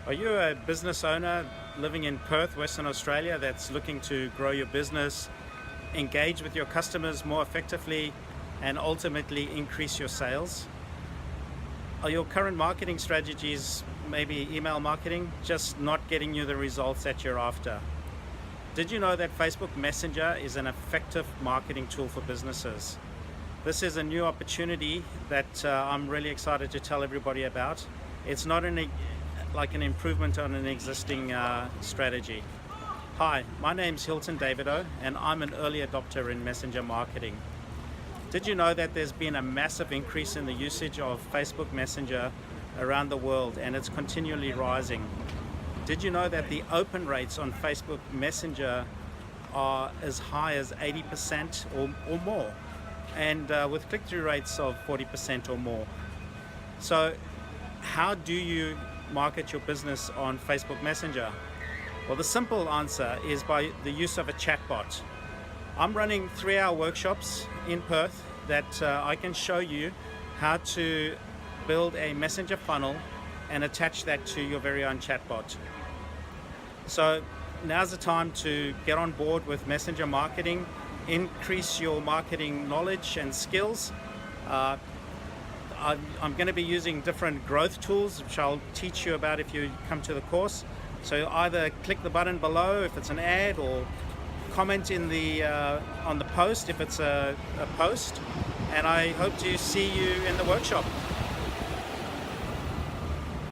Are you a business owner living in Perth, Western Australia, that's looking to grow your business, engage with your customers more effectively, and ultimately increase your sales? Are your current marketing strategies, maybe email marketing, just not getting you the results that you're after? Did you know that Facebook Messenger is an effective marketing tool for businesses? This is a new opportunity that I'm really excited to tell everybody about. It's not like an improvement on an existing strategy. Hi, my name's Hilton Davido, and I'm an early adopter in messenger marketing. Did you know that there's been a massive increase in the usage of Facebook Messenger around the world, and it's continually rising? Did you know that the open rates on Facebook Messenger are as high as 80% or more, and with click-through rates of 40% or more? So how do you market your business on Facebook Messenger? Well, the simple answer is by the use of a chatbot. I'm running 3-hour workshops in Perth that I can show you how to build a messenger funnel and attach that to your very own chatbot. So now's the time to get on board with messenger marketing, increase your marketing knowledge and skills. I'm going to be using different growth tools, which I'll teach you about if you come to the course. So either click the button below if it's an ad, or comment in the on the post if it's a post. And I hope to see you in the workshop.